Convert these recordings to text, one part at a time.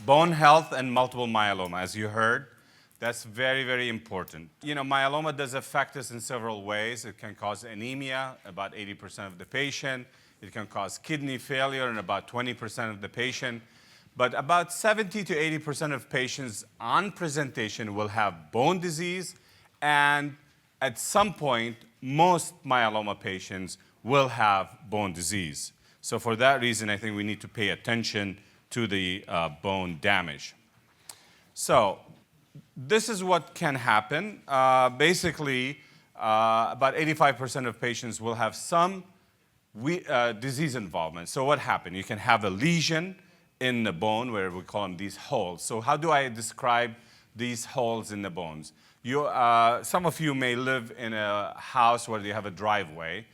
Bone health and multiple myeloma, as you heard, that's very, very important. Myeloma does affect us in several ways. It can cause anemia, about 80% of the patient. It can cause kidney failure in about 20% of the patient. But about 70 to 80% of patients on presentation will have bone disease, and at some point, most myeloma patients will have bone disease. So for that reason, I think we need to pay attention to the bone damage. So this is what can happen. Basically, about 85% of patients will have some disease involvement. So what happened? You can have a lesion in the bone, where we call them these holes. So how do I describe these holes in the bones? Some of you may live in a house where you have a driveway,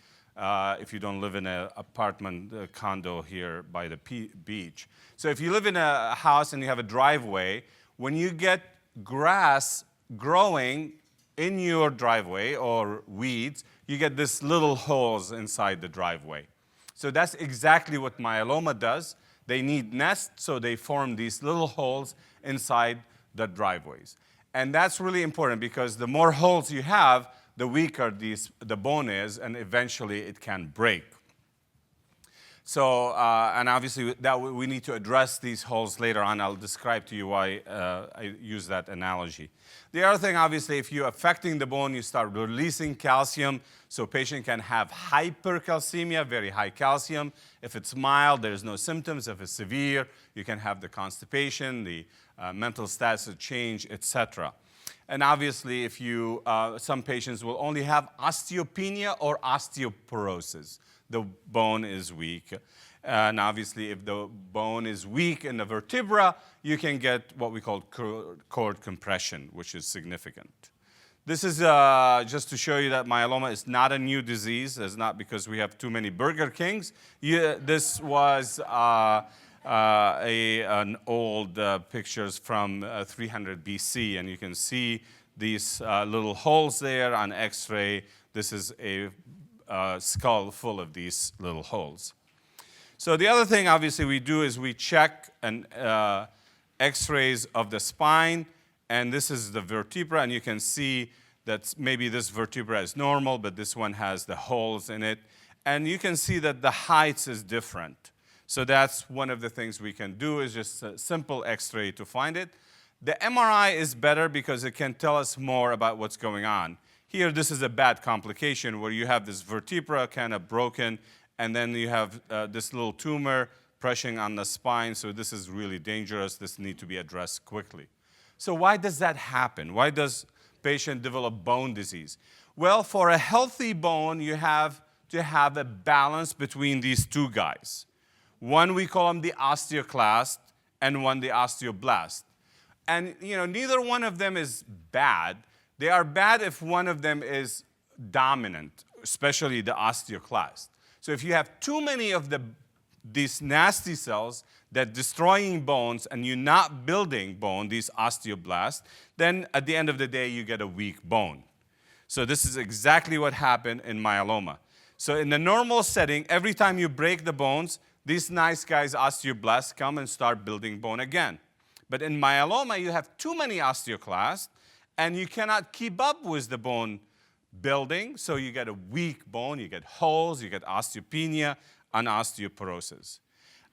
if you don't live in an apartment condo here by the beach. So if you live in a house and you have a driveway, when you get grass growing in your driveway or weeds, you get these little holes inside the driveway. So that's exactly what myeloma does. They need nests, so they form these little holes inside the driveways. And that's really important because the more holes you have, the weaker the bone is, and eventually it can break. So, and obviously we need to address these holes later on. I'll describe to you why I use that analogy. The other thing, obviously, if you're affecting the bone, you start releasing calcium, so patient can have hypercalcemia, very high calcium. If it's mild, there's no symptoms. If it's severe, you can have the constipation, the mental status change, etc. And obviously, if some patients will only have osteopenia or osteoporosis. The bone is weak. And obviously, if the bone is weak in the vertebra, you can get what we call cord compression, which is significant. This is just to show you that myeloma is not a new disease. It's not because we have too many Burger Kings. This was an old pictures from 300 BC, and you can see these little holes there on X-ray. This is a skull full of these little holes. So the other thing, obviously, we do is we check X-rays of the spine, and this is the vertebra, and you can see that maybe this vertebra is normal, but this one has the holes in it, and you can see that the height is different. So that's one of the things we can do, is just a simple X-ray to find it. The MRI is better because it can tell us more about what's going on. Here, this is a bad complication where you have this vertebra kind of broken, and then you have this little tumor pressing on the spine, so this is really dangerous. This needs to be addressed quickly. So why does that happen? Why does patient develop bone disease? Well, for a healthy bone, you have to have a balance between these two guys. One, we call them the osteoclast, and one, the osteoblast. And neither one of them is bad. They are bad if one of them is dominant, especially the osteoclast. So if you have too many of these nasty cells that destroying bones and you're not building bone, these osteoblasts, then at the end of the day, you get a weak bone. So this is exactly what happened in myeloma. So in the normal setting, every time you break the bones, these nice guys, osteoblasts, come and start building bone again. But in myeloma, you have too many osteoclasts, and you cannot keep up with the bone building, so you get a weak bone, you get holes, you get osteopenia, and osteoporosis.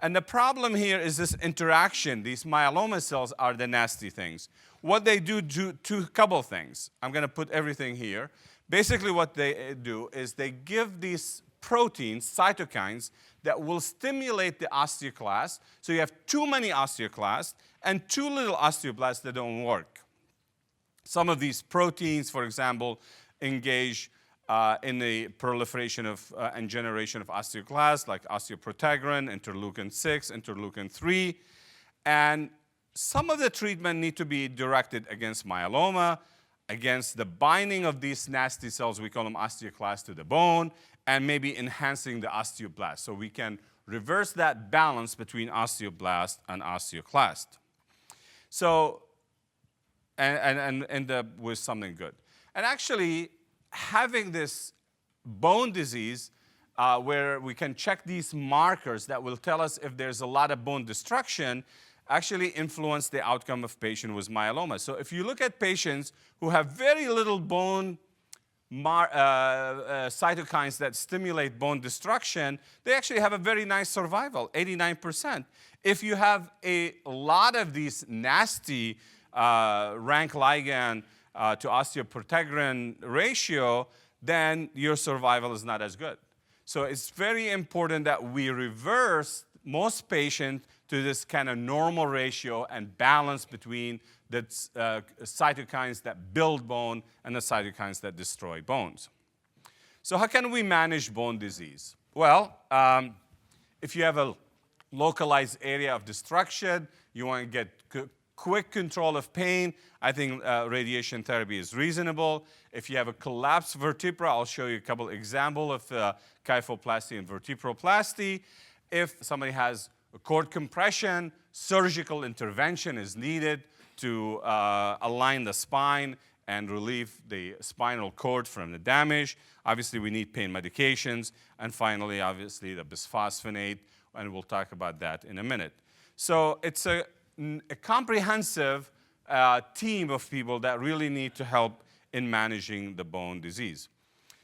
And the problem here is this interaction. These myeloma cells are the nasty things. What they do a couple of things. I'm going to put everything here. Basically, what they do is they give these proteins, cytokines, that will stimulate the osteoclast. So you have too many osteoclasts and too little osteoblasts that don't work. Some of these proteins, for example, engage in the proliferation of and generation of osteoclasts, like osteoprotegerin, interleukin-6, interleukin-3. And some of the treatment need to be directed against myeloma, against the binding of these nasty cells, we call them osteoclasts, to the bone, and maybe enhancing the osteoblast. So we can reverse that balance between osteoblast and osteoclast. So, and end up with something good. And actually, having this bone disease where we can check these markers that will tell us if there's a lot of bone destruction, actually influence the outcome of patient with myeloma. So if you look at patients who have very little bone cytokines that stimulate bone destruction, they actually have a very nice survival, 89%. If you have a lot of these nasty rank ligand to osteoprotegrin ratio, then your survival is not as good. So it's very important that we reverse most patients to this kind of normal ratio and balance between the cytokines that build bone and the cytokines that destroy bones. So how can we manage bone disease? Well, if you have a localized area of destruction, you want to get quick control of pain, I think radiation therapy is reasonable. If you have a collapsed vertebra, I'll show you a couple examples of kyphoplasty and vertebroplasty. If somebody has a cord compression, surgical intervention is needed to align the spine and relieve the spinal cord from the damage. Obviously, we need pain medications. And finally, obviously, the bisphosphonate, and we'll talk about that in a minute. So it's a comprehensive team of people that really need to help in managing the bone disease.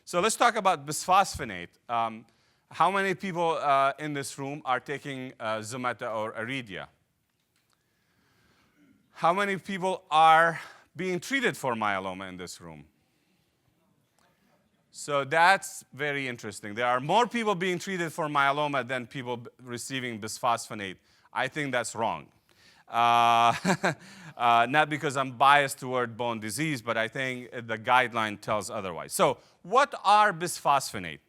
So let's talk about bisphosphonate. How many people in this room are taking Zometa or Aridia? How many people are being treated for myeloma in this room? So that's very interesting. There are more people being treated for myeloma than people receiving bisphosphonate. I think that's wrong. Not because I'm biased toward bone disease, but I think the guideline tells otherwise. So what are bisphosphonate?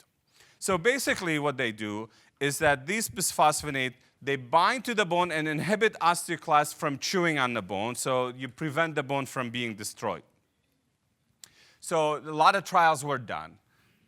So basically what they do is that these bisphosphonate, they bind to the bone and inhibit osteoclasts from chewing on the bone, so you prevent the bone from being destroyed. So a lot of trials were done.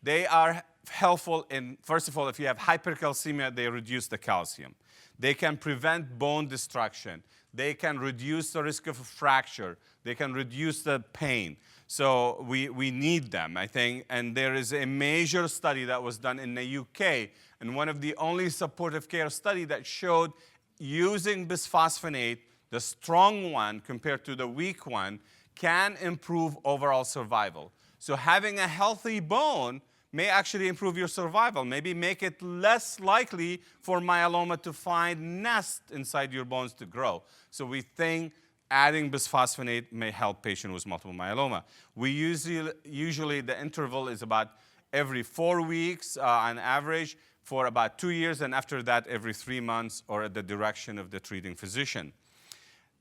They are helpful in, first of all, if you have hypercalcemia, they reduce the calcium. They can prevent bone destruction. They can reduce the risk of a fracture. They can reduce the pain. So we need them, I think. And there is a major study that was done in the UK, and one of the only supportive care study that showed using bisphosphonate, the strong one compared to the weak one, can improve overall survival. So having a healthy bone may actually improve your survival, maybe make it less likely for myeloma to find nests inside your bones to grow. So we think adding bisphosphonate may help patients with multiple myeloma. We usually the interval is about every 4 weeks on average for about 2 years, and after that every 3 months or at the direction of the treating physician.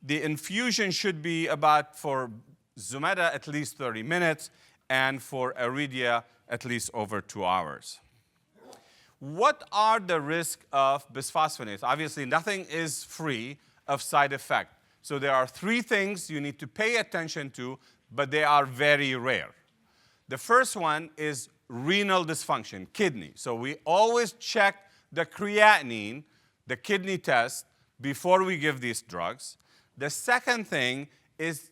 The infusion should be about, for Zometa, at least 30 minutes, and for Aridia, at least over 2 hours. What are the risks of bisphosphonates? Obviously, nothing is free of side effect. So there are 3 things you need to pay attention to, but they are very rare. The first one is renal dysfunction, kidney. So we always check the creatinine, the kidney test, before we give these drugs. The second thing is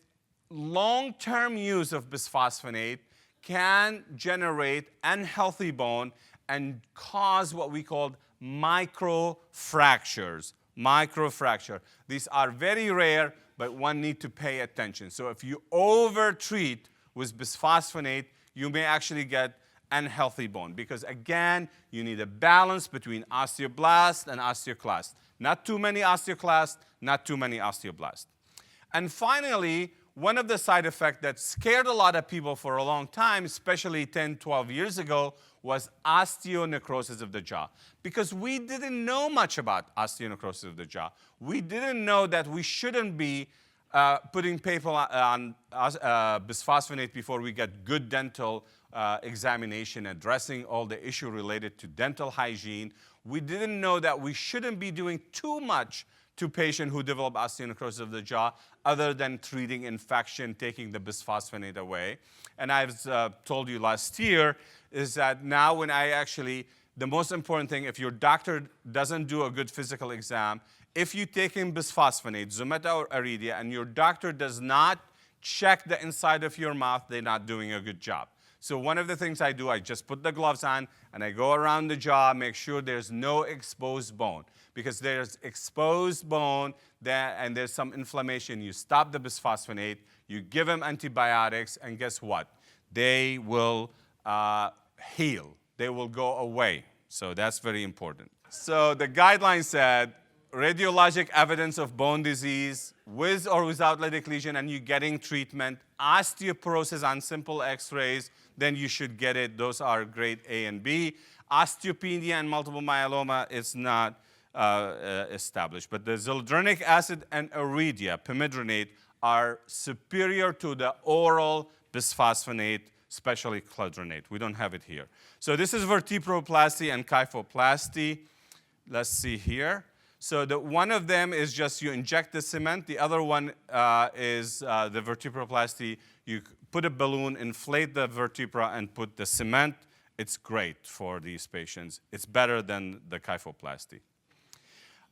long-term use of bisphosphonate can generate unhealthy bone and cause what we call microfractures. Microfracture. These are very rare, but one needs to pay attention. So if you over-treat with bisphosphonate, you may actually get unhealthy bone, because again, you need a balance between osteoblast and osteoclast. Not too many osteoclasts, not too many osteoblasts. And finally, one of the side effects that scared a lot of people for a long time, especially 10, 12 years ago, was osteonecrosis of the jaw. Because we didn't know much about osteonecrosis of the jaw. We didn't know that we shouldn't be putting people on bisphosphonate before we get good dental examination, addressing all the issue related to dental hygiene. We didn't know that we shouldn't be doing too much to patients who develop osteonecrosis of the jaw other than treating infection, taking the bisphosphonate away. And I've told you last year is that now when the most important thing, if your doctor doesn't do a good physical exam, if you take in bisphosphonate, Zometa or Aridia, and your doctor does not check the inside of your mouth, they're not doing a good job. So one of the things I do, I just put the gloves on and I go around the jaw, make sure there's no exposed bone. Because there's exposed bone and there's some inflammation. You stop the bisphosphonate, you give them antibiotics, and guess what? They will heal. They will go away. So that's very important. So the guideline said, radiologic evidence of bone disease with or without lytic lesion and you're getting treatment, osteoporosis on simple x-rays, then you should get it. Those are grade A and B. Osteopenia and multiple myeloma is not established. But the zoledronic acid and iridia, pimidronate, are superior to the oral bisphosphonate, especially cladronate. We don't have it here. So this is vertebroplasty and kyphoplasty. Let's see here. So one of them is just you inject the cement. The other one is the vertebroplasty. You put a balloon, inflate the vertebra, and put the cement. It's great for these patients. It's better than the kyphoplasty.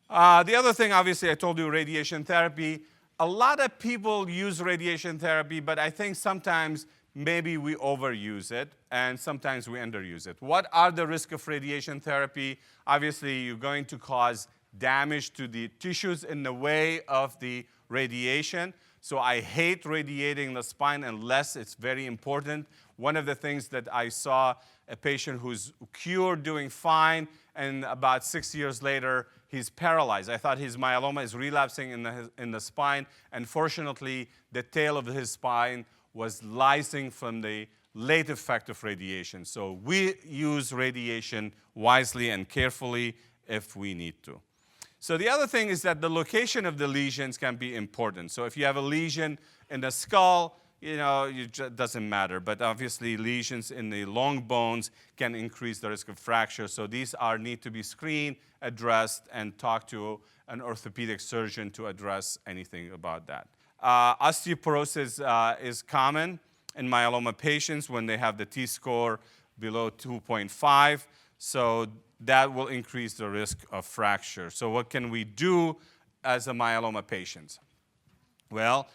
The other thing, obviously, I told you radiation therapy. A lot of people use radiation therapy, but I think sometimes maybe we overuse it, and sometimes we underuse it. What are the risks of radiation therapy? Obviously, you're going to cause damage to the tissues in the way of the radiation. So I hate radiating the spine unless it's very important. One of the things that I saw a patient who's cured, doing fine, and about 6 years later, he's paralyzed. I thought his myeloma is relapsing in the spine. Unfortunately, the tail of his spine was lysing from the late effect of radiation. So we use radiation wisely and carefully if we need to. So the other thing is that the location of the lesions can be important. So if you have a lesion in the skull, it doesn't matter. But obviously, lesions in the long bones can increase the risk of fracture. So these need to be screened, addressed, and talk to an orthopedic surgeon to address anything about that. Osteoporosis is common in myeloma patients when they have the T-score below 2.5. So that will increase the risk of fracture. So what can we do as a myeloma patient? Well,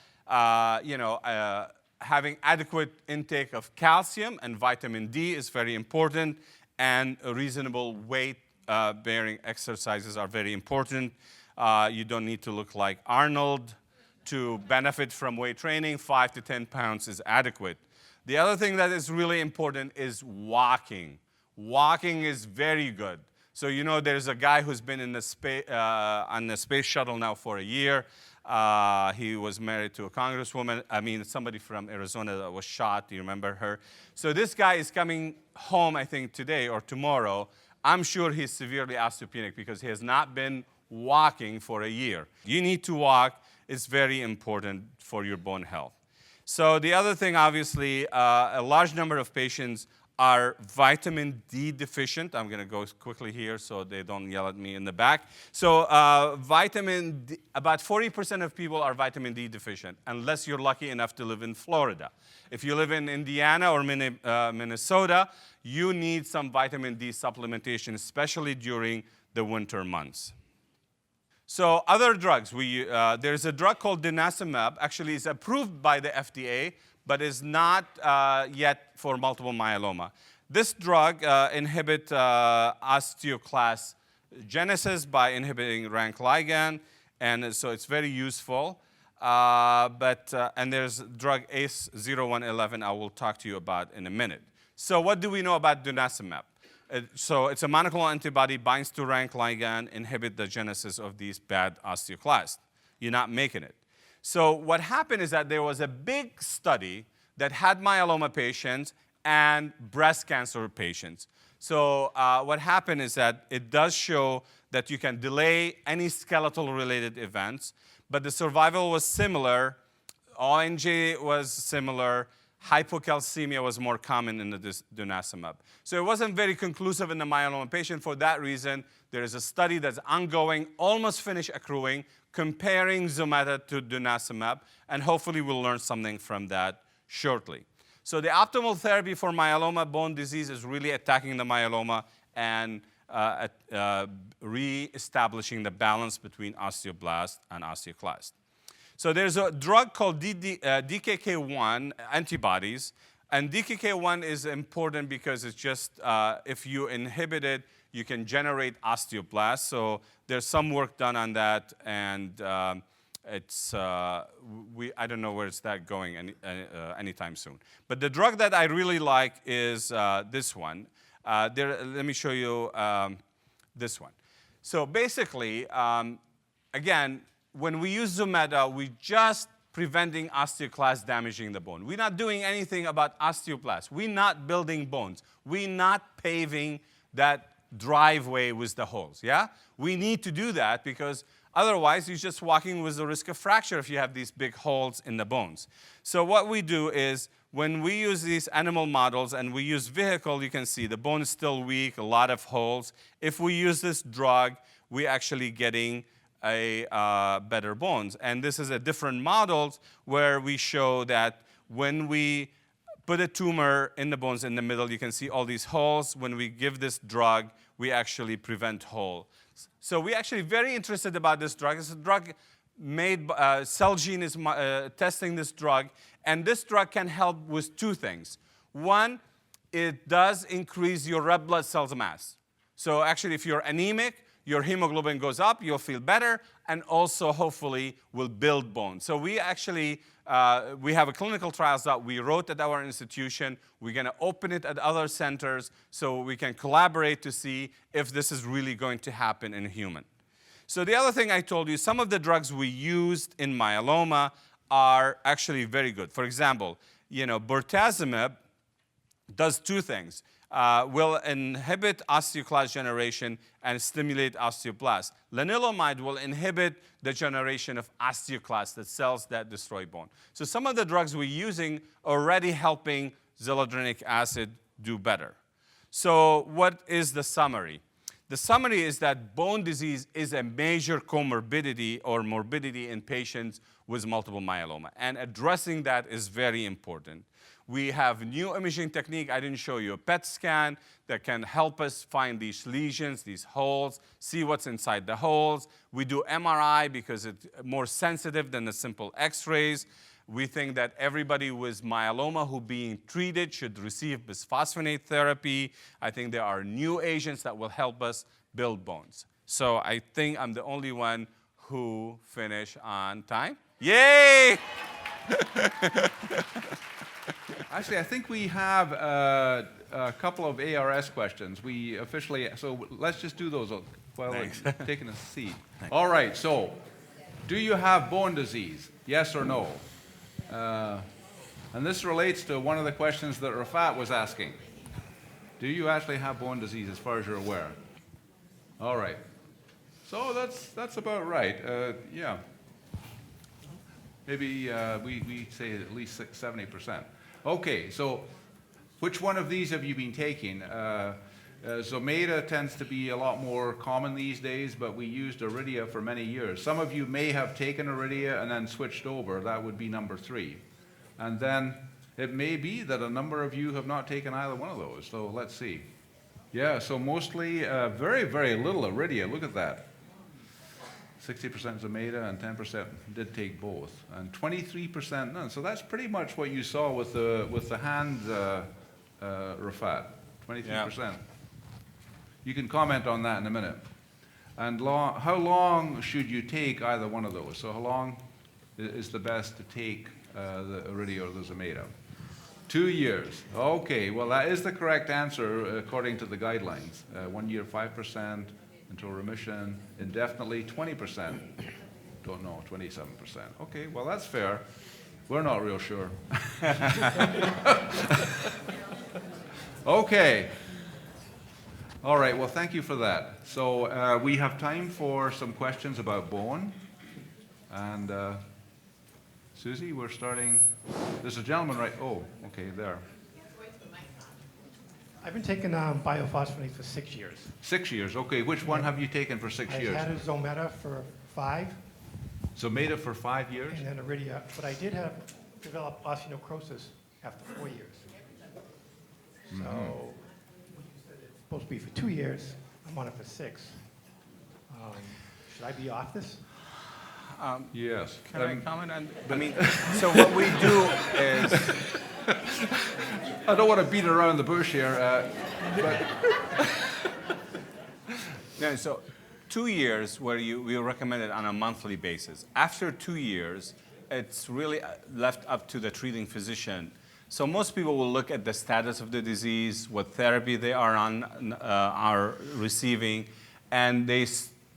having adequate intake of calcium and vitamin D is very important, and reasonable weight-bearing exercises are very important. You don't need to look like Arnold to benefit from weight training. 5 to 10 pounds is adequate. The other thing that is really important is walking. Walking is very good. So there's a guy who's been on the space shuttle now for a year. He was married to a congresswoman, somebody from Arizona that was shot. Do you remember her? So this guy is coming home, I think, today or tomorrow. I'm sure he's severely osteopenic because he has not been walking for a year. You need to walk. It's very important for your bone health. So the other thing, obviously, a large number of patients are vitamin D deficient. I'm going to go quickly here so they don't yell at me in the back. So vitamin D, about 40% of people are vitamin D deficient, unless you're lucky enough to live in Florida. If you live in Indiana or Minnesota, you need some vitamin D supplementation, especially during the winter months. So other drugs, there's a drug called denosumab. Actually, it's approved by the FDA, but is not yet for multiple myeloma. This drug inhibits osteoclast genesis by inhibiting rank ligand, and so it's very useful. And there's drug ACE-0111 I will talk to you about in a minute. So what do we know about denosumab? So it's a monoclonal antibody, binds to rank ligand, inhibit the genesis of these bad osteoclasts. You're not making it. So what happened is that there was a big study that had myeloma patients and breast cancer patients. So what happened is that it does show that you can delay any skeletal-related events, but the survival was similar, ONJ was similar, hypocalcemia was more common in the denosumab. So it wasn't very conclusive in the myeloma patient. For that reason, there is a study that's ongoing, almost finished accruing, comparing Zometa to denosumab, and hopefully we'll learn something from that shortly. So the optimal therapy for myeloma bone disease is really attacking the myeloma and re-establishing the balance between osteoblast and osteoclast. So there's a drug called DKK1 antibodies, And DKK1 is important because it's just, if you inhibit it, you can generate osteoblasts. So there's some work done on that, and it's, I don't know where it's that going anytime soon. But the drug that I really like is this one. Let me show you this one. So basically, again, when we use Zometa, we just preventing osteoclast damaging the bone. We're not doing anything about osteoblast. We're not building bones. We're not paving that driveway with the holes, yeah? We need to do that because otherwise you're just walking with the risk of fracture if you have these big holes in the bones. So what we do is when we use these animal models and we use vehicle, you can see the bone is still weak, a lot of holes. If we use this drug, we're actually getting better bones. And this is a different models where we show that when we put a tumor in the bones in the middle, you can see all these holes. When we give this drug, we actually prevent holes. So we're actually very interested about this drug. It's a drug made, Celgene is testing this drug, and this drug can help with two things. One, it does increase your red blood cells mass. So actually, if you're anemic, your hemoglobin goes up, you'll feel better, and also hopefully will build bone. So we actually, we have a clinical trials that we wrote at our institution. We're gonna open it at other centers so we can collaborate to see if this is really going to happen in a human. So the other thing I told you, some of the drugs we used in myeloma are actually very good. For example, bortezomib does two things. Will inhibit osteoclast generation and stimulate osteoblasts. Lenalidomide will inhibit the generation of osteoclasts, the cells that destroy bone. So some of the drugs we're using already helping zoledronic acid do better. So what is the summary? The summary is that bone disease is a major comorbidity or morbidity in patients with multiple myeloma, and addressing that is very important. We have new imaging technique. I didn't show you a PET scan that can help us find these lesions, these holes, see what's inside the holes. We do MRI because it's more sensitive than the simple X-rays. We think that everybody with myeloma who being treated should receive bisphosphonate therapy. I think there are new agents that will help us build bones. So I think I'm the only one who finished on time. Yay! Actually, I think we have a couple of ARS questions. We officially, so let's just do those while we're taking a seat. Thanks. All right, so do you have bone disease? Yes or no? And this relates to one of the questions that Rafat was asking. Do you actually have bone disease as far as you're aware? All right. So that's about right. Yeah. Maybe we say at least 70%. Okay, so which one of these have you been taking? Zometa tends to be a lot more common these days, but we used Iridia for many years. Some of you may have taken Iridia and then switched over. That would be number 3. And then it may be that a number of you have not taken either one of those. So let's see. Yeah, so mostly very, very little Iridia. Look at that. 60% Zometa and 10% did take both, and 23% none. So that's pretty much what you saw with the hand, Rafat, 23%. Yeah. You can comment on that in a minute. And how long should you take either one of those? So how long is the best to take the Iridia or the Zometa? 2 years. Okay, well that is the correct answer according to the guidelines. 1 year, 5%. Until remission, indefinitely 20%. Don't know, 27%. Okay, well that's fair. We're not real sure. Okay. All right, well thank you for that. So we have time for some questions about bone. And Susie, we're starting, there's a gentleman right, oh, okay, there. I've been taking bisphosphonates for 6 years. 6 years, okay. Which one have you taken for 6 years? I had a Zometa for 5. Zometa for 5 years? And then Iridia. But I did develop osteoporosis after 4 years. So, it's supposed to be for 2 years. I'm on it for 6. Should I be off this? Yes. Can I comment on? I mean, so what we do is I don't want to beat around the bush here, but Yeah, so 2 years where we recommend it on a monthly basis. After 2 years, it's really left up to the treating physician. So most people will look at the status of the disease, what therapy they are receiving, and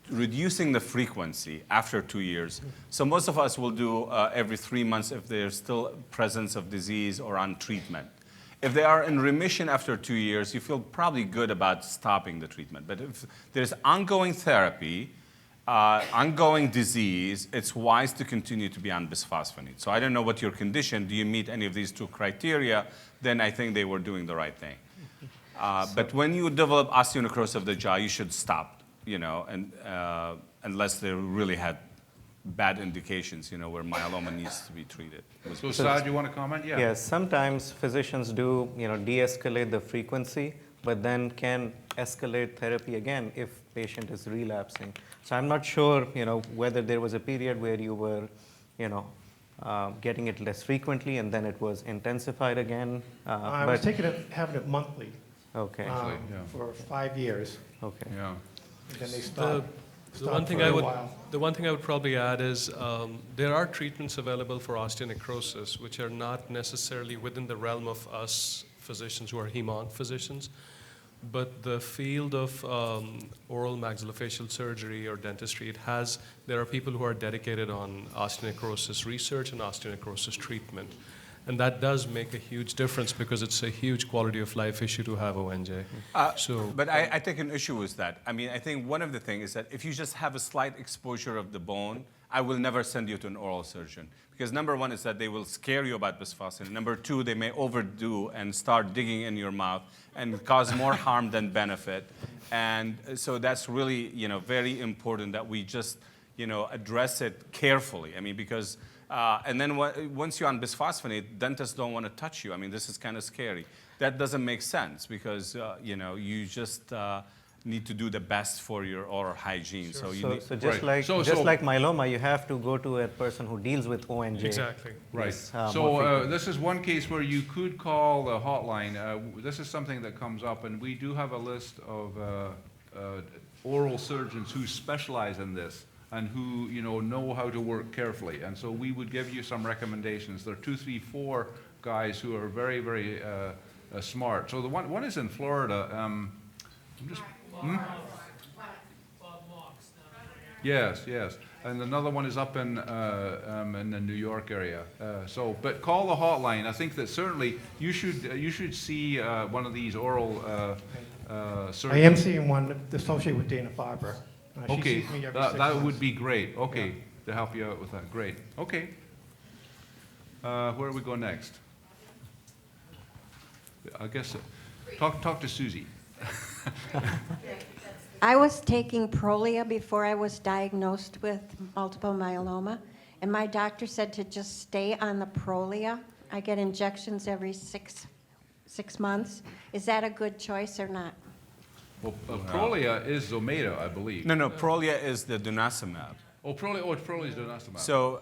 reducing the frequency after 2 years. So most of us will do every 3 months if there's still presence of disease or on treatment. If they are in remission after 2 years, you feel probably good about stopping the treatment. But if there's ongoing therapy, ongoing disease, it's wise to continue to be on bisphosphonate. So I don't know what your condition, do you meet any of these 2 criteria, then I think they were doing the right thing. But when you develop osteonecrosis of the jaw, you should stop, and unless they really had bad indications, where myeloma needs to be treated. so Saad, you want to comment? Yeah. Yes, sometimes physicians do, de-escalate the frequency, but then can escalate therapy again if patient is relapsing. So I'm not sure, whether there was a period where you were, getting it less frequently and then it was intensified again. I was having it monthly Okay. for 5 years, Okay. Yeah. and then they stopped. The one thing I would probably add is there are treatments available for osteonecrosis which are not necessarily within the realm of us physicians who are hem-onc physicians, but the field of oral maxillofacial surgery or dentistry, there are people who are dedicated on osteonecrosis research and osteonecrosis treatment. And that does make a huge difference because it's a huge quality of life issue to have ONJ. But I take an issue with that. I mean, I think one of the things is that if you just have a slight exposure of the bone, I will never send you to an oral surgeon. Because number one is that they will scare you about bisphosphonate. Number two, they may overdo and start digging in your mouth and cause more harm than benefit. And so that's really, very important that we just, address it carefully. I mean, because and then once you're on bisphosphonate, dentists don't want to touch you. I mean, this is kind of scary. That doesn't make sense because, you just need to do the best for your oral hygiene. Sure. So just like myeloma, you have to go to a person who deals with ONJ. Exactly. Right. Yes, This is one case where you could call the hotline. This is something that comes up, and we do have a list of oral surgeons who specialize in this and who know how to work carefully. And so we would give you some recommendations. There are 2, 3, 4 guys who are very, very smart. So the one is in Florida. Yes. And another one is up in the New York area. But call the hotline. I think that certainly you should see one of these oral surgeons. I am seeing one associated with Dana-Farber. She Okay, sees me every 6 that would months. be great. Okay, to help you out with that. Great. Okay. Where do we go next? I guess talk to Susie. I was taking Prolia before I was diagnosed with multiple myeloma, and my doctor said to just stay on the Prolia. I get injections every six months. Is that a good choice or not? Well, Prolia is Zometa, I believe. No, Prolia is the denosumab. Prolia is denosumab. So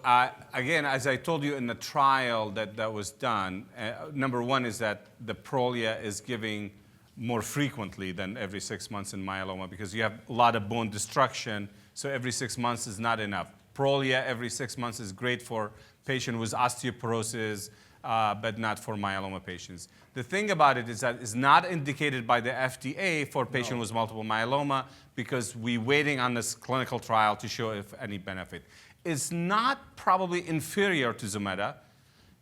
again, as I told you in the trial that was done, number one is that the Prolia is giving more frequently than every 6 months in myeloma because you have a lot of bone destruction, so every 6 months is not enough. Prolia every 6 months is great for patients with osteoporosis, but not for myeloma patients. The thing about it is that it's not indicated by the FDA for patients with multiple myeloma because we're waiting on this clinical trial to show if any benefit. It's not probably inferior to Zometa,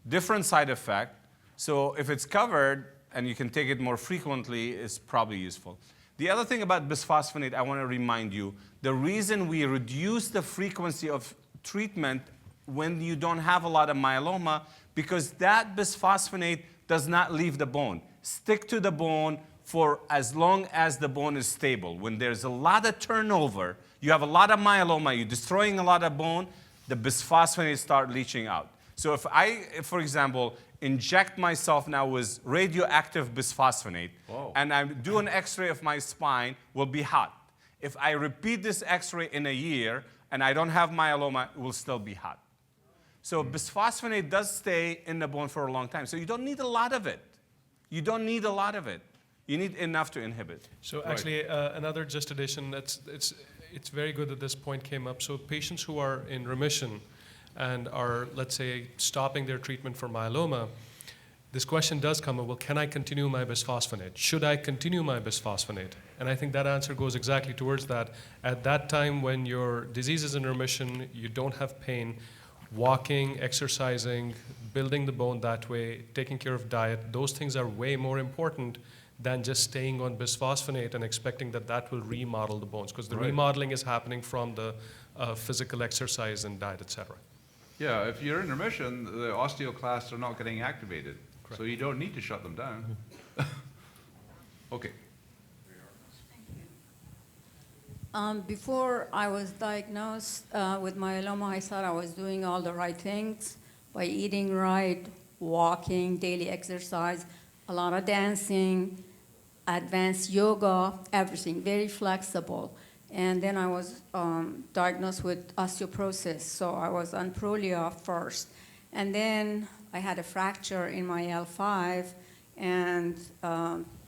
different side effect. So if it's covered and you can take it more frequently, it's probably useful. The other thing about bisphosphonate, I want to remind you, the reason we reduce the frequency of treatment when you don't have a lot of myeloma, because that bisphosphonate does not leave the bone. Stick to the bone for as long as the bone is stable. When there's a lot of turnover, you have a lot of myeloma, you're destroying a lot of bone, the bisphosphonates start leaching out. So if I, for example, inject myself now with radioactive bisphosphonate, and I do an x-ray of my spine, will be hot. If I repeat this x-ray in a year and I don't have myeloma, it will still be hot. So bisphosphonate does stay in the bone for a long time. So you don't need a lot of it. You don't need a lot of it. You need enough to inhibit. So actually, another just addition, it's very good that this point came up. So patients who are in remission and are, let's say, stopping their treatment for myeloma, this question does come up, well, can I continue my bisphosphonate? Should I continue my bisphosphonate? And I think that answer goes exactly towards that. At that time when your disease is in remission, you don't have pain, walking, exercising, building the bone that way, taking care of diet, those things are way more important than just staying on bisphosphonate and expecting that that will remodel the bones, because the remodeling is happening from the physical exercise and diet, et cetera. Yeah, if you're in remission, the osteoclasts are not getting activated. Correct. So you don't need to shut them down. Okay. Before I was diagnosed with myeloma, I thought I was doing all the right things by eating right, walking, daily exercise, a lot of dancing, advanced yoga, everything, very flexible. And then I was diagnosed with osteoporosis, so I was on Prolia first. And then I had a fracture in my L5 and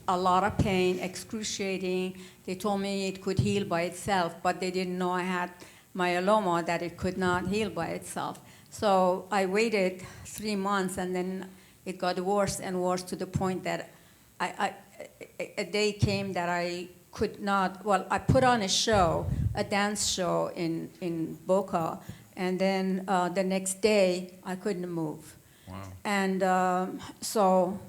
a lot of pain, excruciating. They told me it could heal by itself, but they didn't know I had myeloma, that it could not heal by itself. So I waited 3 months, and then it got worse and worse to the point that a day came that I could not, well, I put on a show, a dance show in Boca, and then the next day I couldn't move. Wow. And so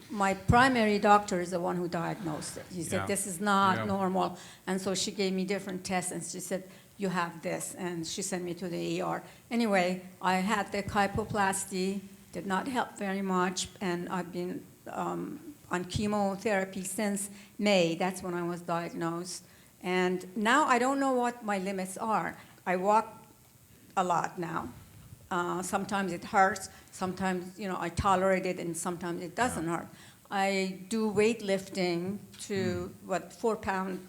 my primary doctor is the one who diagnosed it. He said, Yeah. this is not Yeah. normal. And so she gave me different tests, and she said, you have this, and she sent me to the ER. Anyway, I had the kyphoplasty, did not help very much, and I've been on chemotherapy since May. That's when I was diagnosed. And now I don't know what my limits are. I walk a lot now. Sometimes it hurts, sometimes I tolerate it, and sometimes it doesn't hurt. I do weightlifting to 4 pound,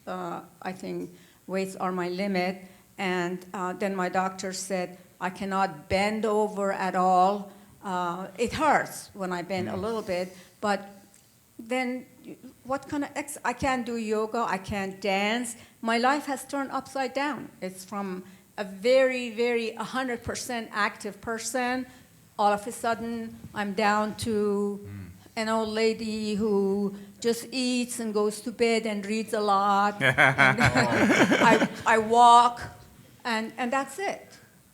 I think, weights are my limit. And then my doctor said I cannot bend over at all. It hurts when I bend a little bit, but then what kind of I can't do yoga, I can't dance. My life has turned upside down. It's from a very, very 100% active person. All of a sudden, I'm down to an old lady who just eats and goes to bed and reads a lot. And I walk, and that's it.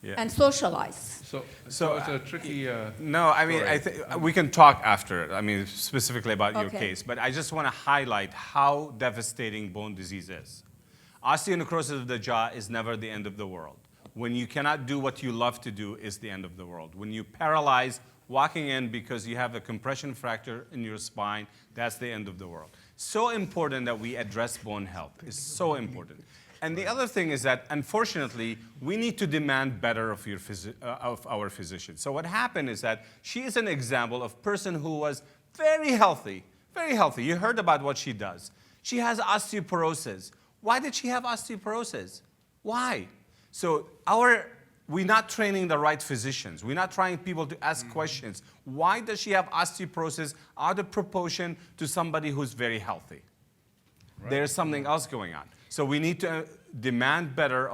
Yeah. And socialize. So it's a tricky. No, I mean, story. I think we can talk after it. I mean, specifically about your Okay. case. But I just want to highlight how devastating bone disease is. Osteonecrosis of the jaw is never the end of the world. When you cannot do what you love to do is the end of the world. When you paralyze walking in because you have a compression fracture in your spine, that's the end of the world. So important that we address bone health. It's so important. And the other thing is that, unfortunately, we need to demand better of our physicians. So what happened is that she is an example of a person who was very healthy, very healthy. You heard about what she does. She has osteoporosis. Why did she have osteoporosis? Why? So we're not training the right physicians. We're not trying people to ask questions. Why does she have osteoporosis out of proportion to somebody who's very healthy? Right. There's something else going on. So we need to demand better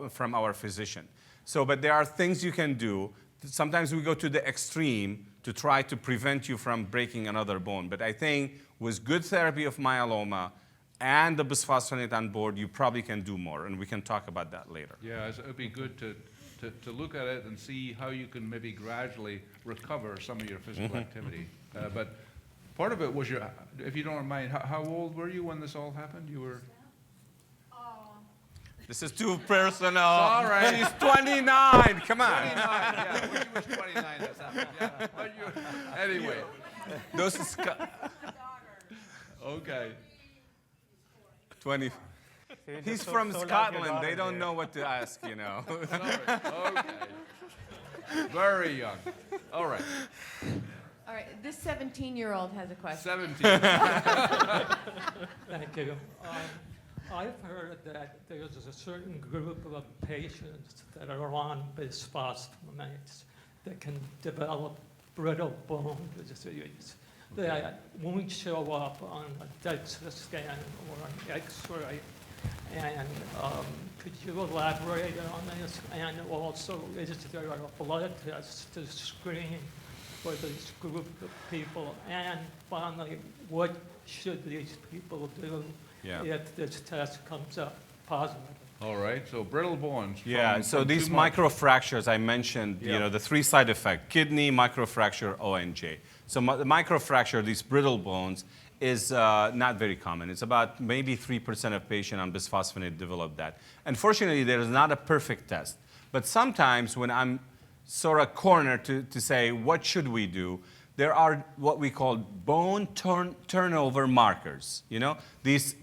from our physician. But there are things you can do. Sometimes we go to the extreme to try to prevent you from breaking another bone. But I think with good therapy of myeloma and the bisphosphonate on board, you probably can do more. And we can talk about that later. Yeah, it would be good to look at it and see how you can maybe gradually recover some of your physical activity. But part of it was if you don't mind, how old were you when this all happened? You were. This is too personal. All right. She's 29. Come on. 29, yeah. When you was 29, that's happened. Yeah. But anyway. Those is Okay. 20. He's from Scotland. They don't know what to ask, you know. Okay. Very young. All right. All right, this 17-year-old has a question. 17. Thank you. I've heard that there's a certain group of patients that are on bisphosphonates that can develop brittle bone disease that won't show up on a DEXA scan or an X-ray. And could you elaborate on this? And also, is there a blood test to screen for this group of people? And finally, what should these people do if this test comes up positive? All right, so brittle bones. Yeah, so these microfractures I mentioned, you know, the three side effects, kidney, microfracture, ONJ. So the microfracture, these brittle bones, is not very common. It's about maybe 3% of patients on bisphosphonate develop that. Unfortunately, there is not a perfect test. But sometimes when I'm sort of cornered to say, what should we do? There are what we call bone turnover markers, you know, these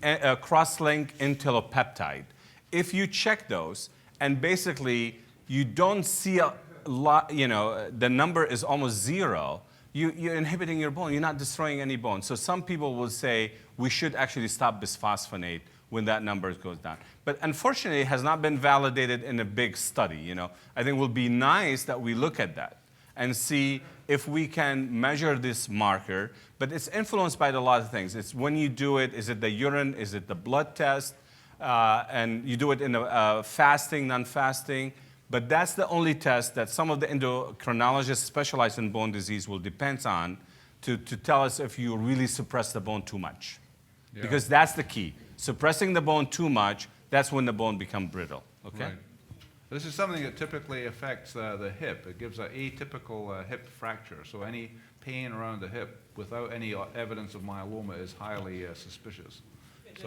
cross-link entelopeptide. If you check those and basically you don't see a lot, you know, the number is almost zero, you're inhibiting your bone. You're not destroying any bone. So some people will say we should actually stop bisphosphonate when that number goes down. But unfortunately, it has not been validated in a big study. You know, I think it will be nice that we look at that and see if we can measure this marker. But it's influenced by a lot of things. It's when you do it, is it the urine, is it the blood test? And you do it in a fasting, non-fasting. But that's the only test that some of the endocrinologists specialized in bone disease will depend on to tell us if you really suppress the bone too much. Yeah. Because that's the key. Suppressing the bone too much, that's when the bone becomes brittle, okay? Right. This is something that typically affects the hip. It gives an atypical hip fracture. So any pain around the hip without any evidence of myeloma is highly suspicious. It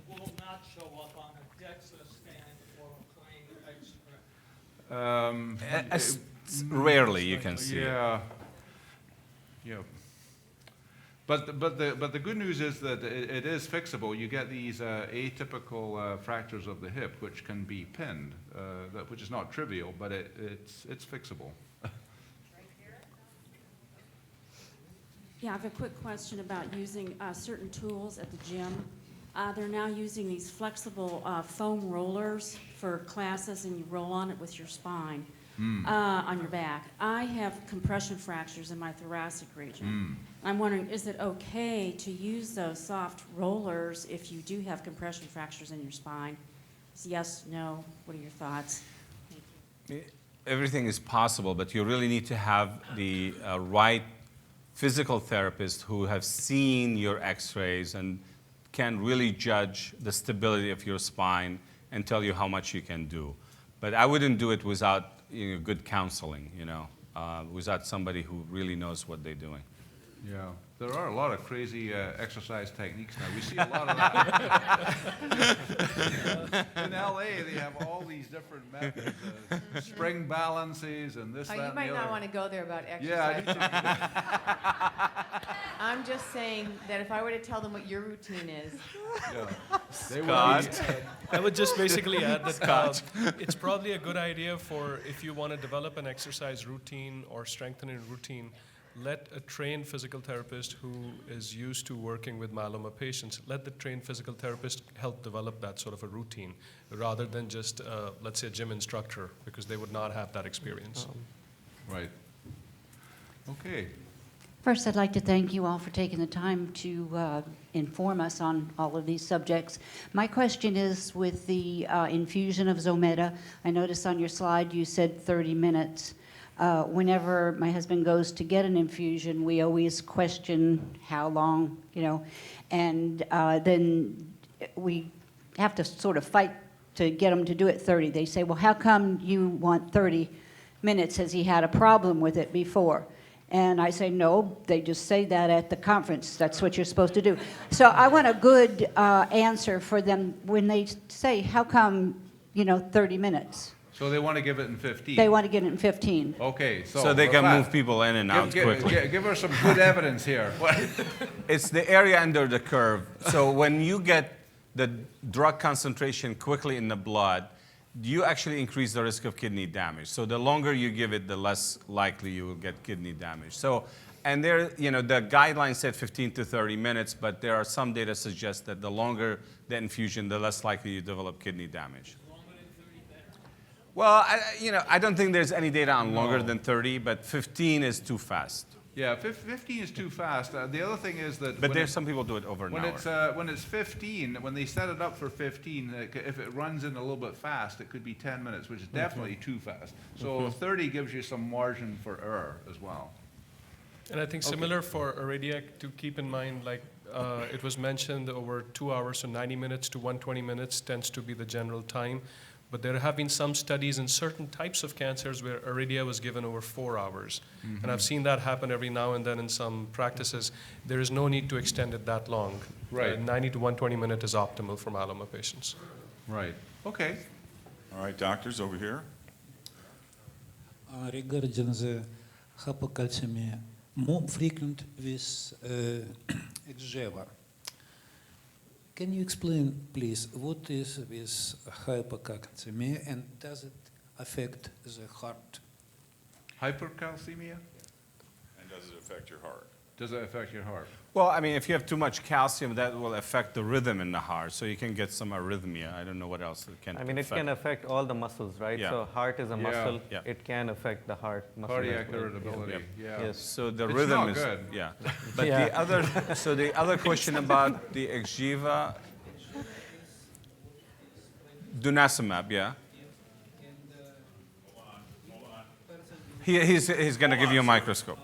will not show up on a DEXA scan or a plain X-ray. Rarely you can see it. Yeah. But the good news is that it is fixable. You get these atypical fractures of the hip, which can be pinned, which is not trivial, but it's fixable. Yeah, I have a quick question about using certain tools at the gym. They're now using these flexible foam rollers for classes, and you roll on it with your spine on your back. I have compression fractures in my thoracic region. I'm wondering, is it okay to use those soft rollers if you do have compression fractures in your spine? Yes, no, what are your thoughts? Thank you. Everything is possible, but you really need to have the right physical therapist who have seen your x-rays and can really judge the stability of your spine and tell you how much you can do. But I wouldn't do it without good counseling, without somebody who really knows what they're doing. Yeah, there are a lot of crazy exercise techniques now. We see a lot of that. In LA, they have all these different methods, spring balances and this, that, You and might the not other. want to go there about Yeah, exercise. I'm just saying that if I were to tell them what your routine is, they I would just basically add that it's probably a good idea for if you want to develop an exercise routine or strengthen a routine, let a trained physical therapist who is used to working with myeloma patients, let the trained physical therapist help develop that sort of a routine rather than just, let's say, a gym instructor, because they would not have that experience. Right. Okay. First, I'd like to thank you all for taking the time to inform us on all of these subjects. My question is with the infusion of Zometa. I noticed on your slide you said 30 minutes. Whenever my husband goes to get an infusion, we always question how long, and then we have to sort of fight to get him to do it 30. They say, well, how come you want 30 minutes? Has he had a problem with it before? And I say, no, they just say that at the conference. That's what you're supposed to do. So I want a good answer for them when they say, how come, 30 minutes? So they want to give it in 15. They want to get it in 15. Okay, So they can move people in and out quickly. Give her some good evidence here. It's the area under the curve. So when you get the drug concentration quickly in the blood, you actually increase the risk of kidney damage. So the longer you give it, the less likely you will get kidney damage. So And there, the guidelines said 15 to 30 minutes, but there are some data suggest that the longer the infusion, the less likely you develop kidney damage. Well, I don't think there's any data on longer than 30, but 15 is too fast. Yeah, 15 is too fast. The other thing is that But there's some people do it over an hour. when it's 15, when they set it up for 15, if it runs in a little bit fast, it could be 10 minutes, which is definitely too fast. So 30 gives you some margin for error as well. And I think similar for Iridia to keep in mind, like it was mentioned, over 2 hours, so 90 minutes to 120 minutes tends to be the general time. But there have been some studies in certain types of cancers where Iridia was given over 4 hours. And I've seen that happen every now and then in some practices. There is no need to extend it that long. Right. 90 to 120 minutes is optimal for myeloma patients. Right. Okay. All right, doctors, over here. Regarding the hypocalcemia, more frequent with Exgeva. Can you explain, please, what is with hypocalcemia and does it affect the heart? Hypercalcemia? And does it affect your heart? Does it affect your heart? Well, I mean, if you have too much calcium, that will affect the rhythm in the heart, so you can get some arrhythmia. I don't know what else it can I mean, it can affect all the muscles, right? Yeah. So heart is a muscle. Yeah. It can affect the heart muscle. Cardiac as well. irritability. Yeah. Yes. So the It's rhythm not is good. yeah. But Yeah. the other question about the Exgeva, Dunacimab, yeah. He's going to give you a microscope.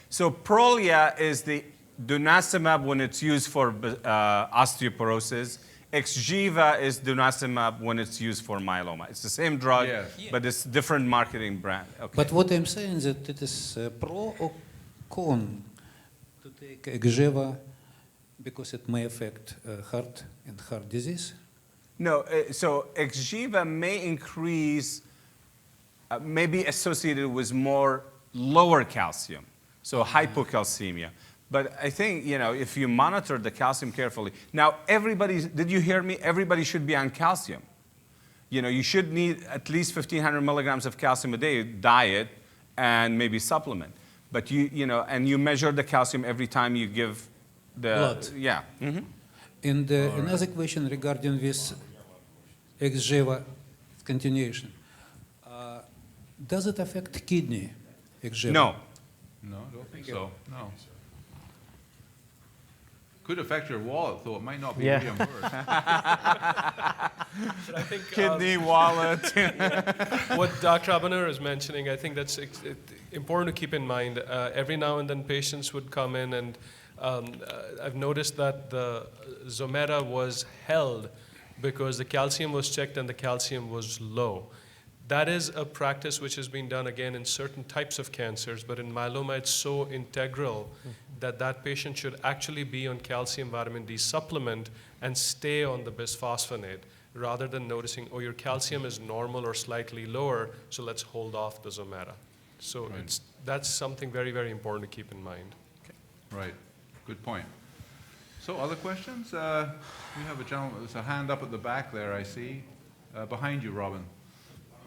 So Prolia is the Dunacimab when it's used for osteoporosis. Exgeva is Dunacimab when it's used for myeloma. It's the same drug, Yes. but it's different marketing brand. Okay. But what I'm saying is that it is pro or con to take Exgeva because it may affect heart and heart disease. No, so Exgeva may increase, may be associated with more lower calcium, so hypocalcemia. But I think, if you monitor the calcium carefully, now did you hear me? Everybody should be on calcium. You should need at least 1,500 milligrams of calcium a day, diet, and maybe supplement. But and you measure the calcium every time you give the Blood. Yeah. Mm-hmm. And another question regarding this Exgeva continuation. Does it affect kidney, Exgeva? No. No, I don't think so. No. Could affect your wallet, though it might not be reimbursed. But I think Kidney, wallet. what Dr. Abonour is mentioning, I think that's important to keep in mind. Every now and then patients would come in and I've noticed that the Zometa was held because the calcium was checked and the calcium was low. That is a practice which has been done again in certain types of cancers, but in myeloma it's so integral that that patient should actually be on calcium vitamin D supplement and stay on the bisphosphonate rather than noticing, oh, your calcium is normal or slightly lower, so let's hold off the Zometa. So that's something very, very important to keep in mind. Right. Good point. So other questions? We have a gentleman, there's a hand up at the back there, I see. Behind you, Robin.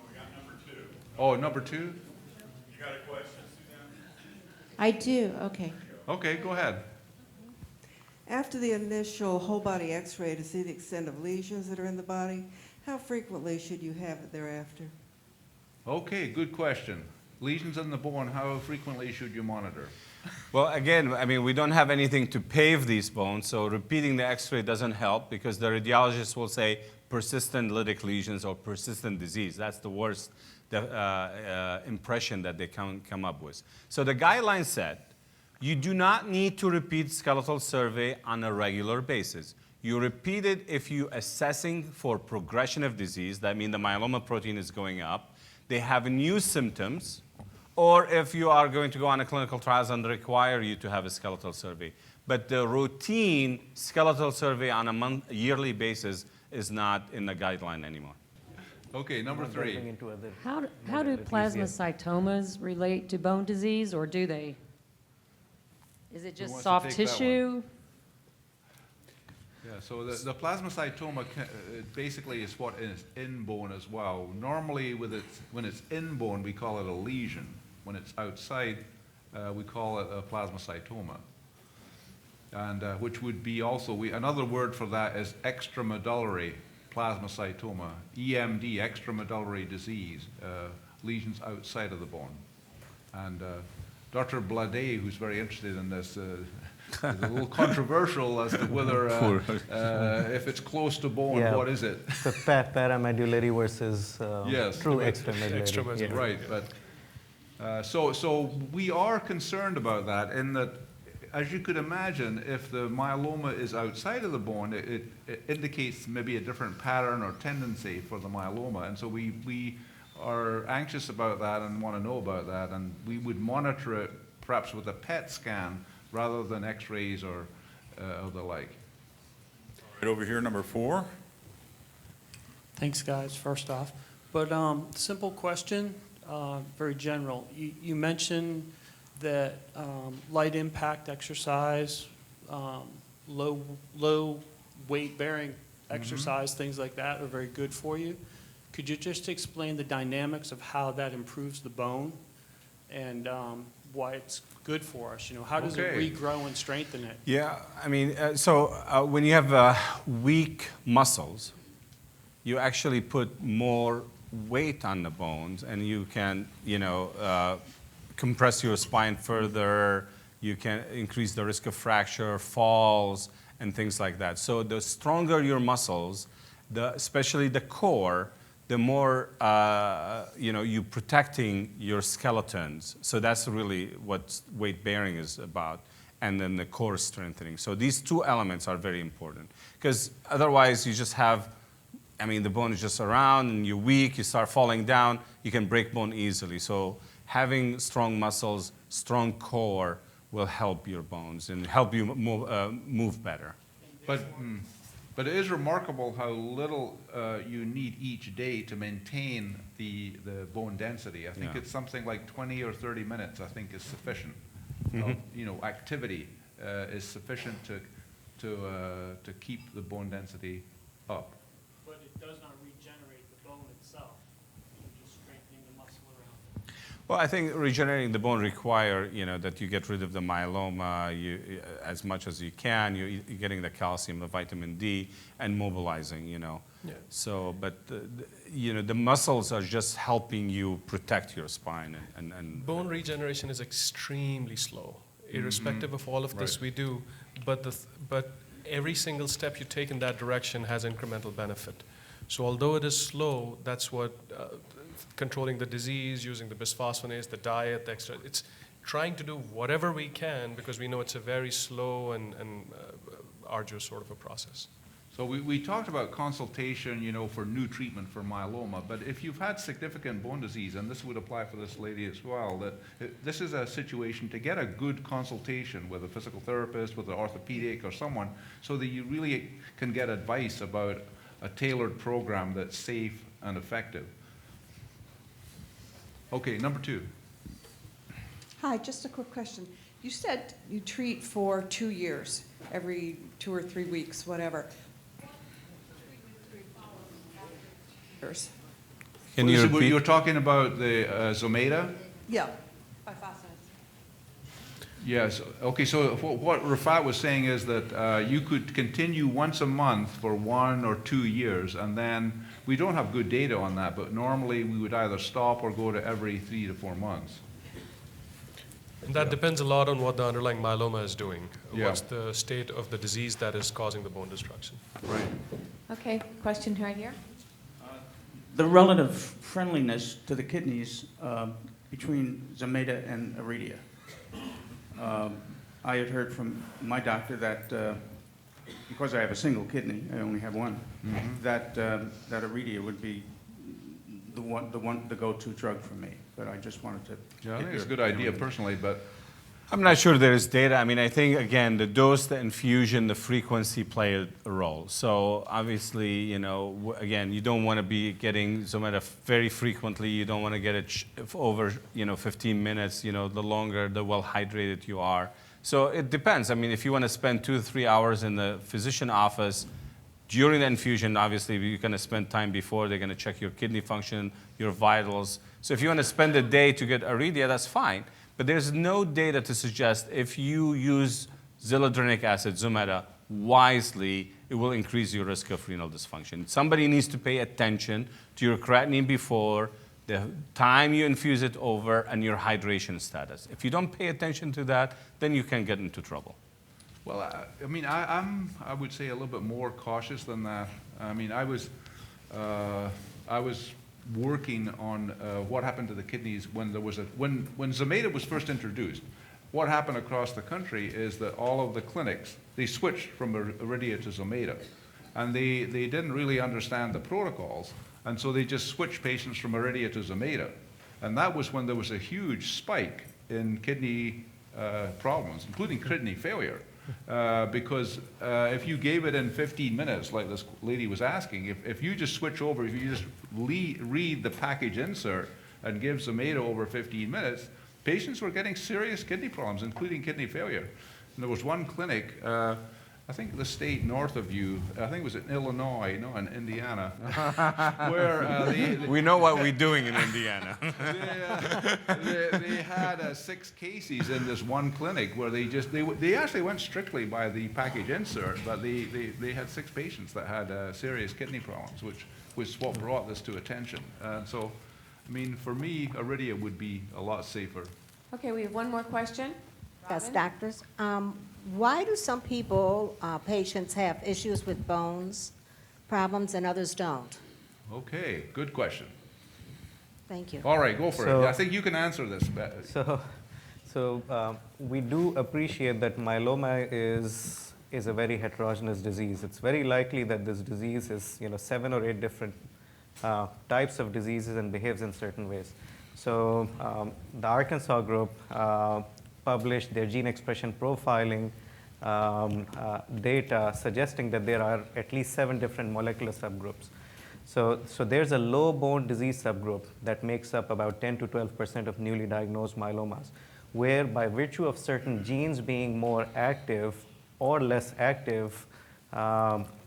We got number 2. Oh, number 2? You got a question, Suzanne? I do, okay. Okay, go ahead. After the initial whole body x-ray to see the extent of lesions that are in the body, how frequently should you have it thereafter? Okay, good question. Lesions in the bone, how frequently should you monitor? Well, again, I mean, we don't have anything to pave these bones, so repeating the x-ray doesn't help because the radiologist will say persistent lytic lesions or persistent disease. That's the worst impression that they can come up with. So the guidelines said, you do not need to repeat skeletal survey on a regular basis. You repeat it if you're assessing for progression of disease, that means the myeloma protein is going up, they have new symptoms, or if you are going to go on a clinical trials and require you to have a skeletal survey. But the routine skeletal survey on a yearly basis is not in the guideline anymore. Okay, number 3. How do plasmacytomas relate to bone disease, or do they? Is it just wants to soft take that tissue? Yeah, so the plasmacytoma basically is what is in bone as well. Normally, when it's in bone, we call it a lesion. When it's outside, we call it a plasmacytoma. And which would be also, another word for that is extramedullary plasmacytoma, EMD, extramedullary disease, lesions outside of the bone. And Dr. Blade, who's very interested in this, is a little controversial as to whether, if it's close to bone, Yeah. what is it? So paramedullary versus Yes. true extramedullary. Extramedullary. Yeah. Right, but so we are concerned about that in that, as you could imagine, if the myeloma is outside of the bone, it indicates maybe a different pattern or tendency for the myeloma, and so we are anxious about that and want to know about that, and we would monitor it perhaps with a PET scan rather than X-rays or the like. Right over here, number 4. Thanks, guys, first off. But simple question, very general. You mentioned that light impact exercise, low weight bearing exercise, things like that are very good for you. Could you just explain the dynamics of how that improves the bone and why it's good for us? You know, how does it regrow and strengthen it? Yeah, I mean, when you have weak muscles, you actually put more weight on the bones, and you can, compress your spine further. You can increase the risk of fracture, falls, and things like that. So the stronger your muscles, especially the core, the more you're protecting your skeletons. So that's really what weight bearing is about, and then the core strengthening. So these two elements are very important, because otherwise you just have, the bone is just around and you're weak, you start falling down, you can break bone easily. So having strong muscles, strong core will help your bones and help you move better. But it is remarkable how little you need each day to maintain the bone density. I think it's something like 20 or 30 minutes, I think, is sufficient. Activity is sufficient to keep the bone density up. But it does not regenerate the bone itself. You're just strengthening the muscle around it. Well, I think regenerating the bone require, that you get rid of the myeloma as much as you can. You're getting the calcium, the vitamin D, and mobilizing, Yeah. So, but, the muscles are just helping you protect your spine. And Bone regeneration is extremely slow, irrespective of all of this we do. But every single step you take in that direction has incremental benefit. So although it is slow, that's what controlling the disease, using the bisphosphonates, the diet, the extra, it's trying to do whatever we can because we know it's a very slow and arduous sort of a process. So we talked about consultation, for new treatment for myeloma, but if you've had significant bone disease, and this would apply for this lady as well, that this is a situation to get a good consultation with a physical therapist, with an orthopedic or someone, so that you really can get advice about a tailored program that's safe and effective. Okay, number 2. Hi, just a quick question. You said you treat for 2 years, every 2 or 3 weeks, whatever. Can you repeat? You're talking about the Zometa? Yeah. Bisphosphonates. Yes. Okay, so what Rafat was saying is that you could continue once a month for 1 or 2 years, and then we don't have good data on that, but normally we would either stop or go to every 3 to 4 months. And that depends a lot on what the underlying myeloma is doing. Yeah. What's the state of the disease that is causing the bone destruction? Right. Okay, question right here. The relative friendliness to the kidneys between Zometa and Iridia. I had heard from my doctor that because I have a single kidney, I only have one, that Iridia would be the go-to drug for me. But I just wanted to. Yeah, I think it's a good idea personally, but. I'm not sure there is data. I think, again, the dose, the infusion, the frequency play a role. So obviously, again, you don't want to be getting Zometa very frequently. You don't want to get it over, 15 minutes. The longer, the well hydrated you are. So it depends. If you want to spend 2 to 3 hours in the physician office during the infusion, obviously you're going to spend time before. They're going to check your kidney function, your vitals. So if you want to spend a day to get Iridia, that's fine. But there's no data to suggest if you use zoledronic acid, Zometa, wisely, it will increase your risk of renal dysfunction. Somebody needs to pay attention to your creatinine before, the time you infuse it over, and your hydration status. If you don't pay attention to that, then you can get into trouble. Well, I mean, I would say a little bit more cautious than that. I mean, I was working on what happened to the kidneys when there was when Zometa was first introduced. What happened across the country is that all of the clinics, they switched from Iridia to Zometa, and they didn't really understand the protocols, and so they just switched patients from Iridia to Zometa, and that was when there was a huge spike in kidney problems, including kidney failure. Because if you gave it in 15 minutes, like this lady was asking, if you just switch over, if you just read the package insert and give Zometa over 15 minutes, patients were getting serious kidney problems, including kidney failure. And there was one clinic, I think the state north of you, I think it was in Illinois, no, in Indiana, where we know what we're doing in Indiana. they had 6 cases in this one clinic where they actually went strictly by the package insert, but they had 6 patients that had serious kidney problems, which was what brought this to attention. So, I mean, for me, Iridia would be a lot safer. Okay, we have one more question. Yes, doctors. Why do some people, patients, have issues with bones problems and others don't? Okay, good question. Thank you. All right, go for So- it. I think you can answer this. So we do appreciate that myeloma is a very heterogeneous disease. It's very likely that this disease is 7 or 8 different types of diseases and behaves in certain ways. So the Arkansas group published their gene expression profiling data suggesting that there are at least 7 different molecular subgroups. So there's a low bone disease subgroup that makes up about 10 to 12% of newly diagnosed myelomas, where by virtue of certain genes being more active or less active,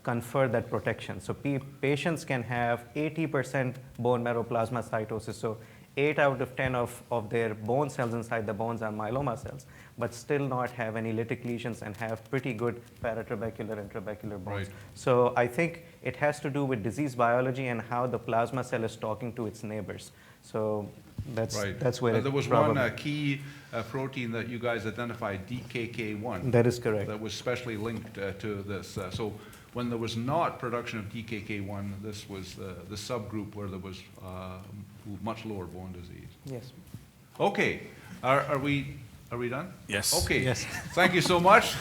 confer that protection. So patients can have 80% bone marrow plasma cytosis. So 8 out of 10 of their bone cells inside the bones are myeloma cells, but still not have any lytic lesions and have pretty good paratrabecular and trabecular bones. Right. So I think it has to do with disease biology and how the plasma cell is talking to its neighbors. So that's where there was probably one key protein that you guys identified, DKK1. That is correct. That was specially linked to this. So when there was not production of DKK1, this was the subgroup where there was much lower bone disease. Yes. Okay. Are we done? Yes. Okay. Yes. Thank you so much.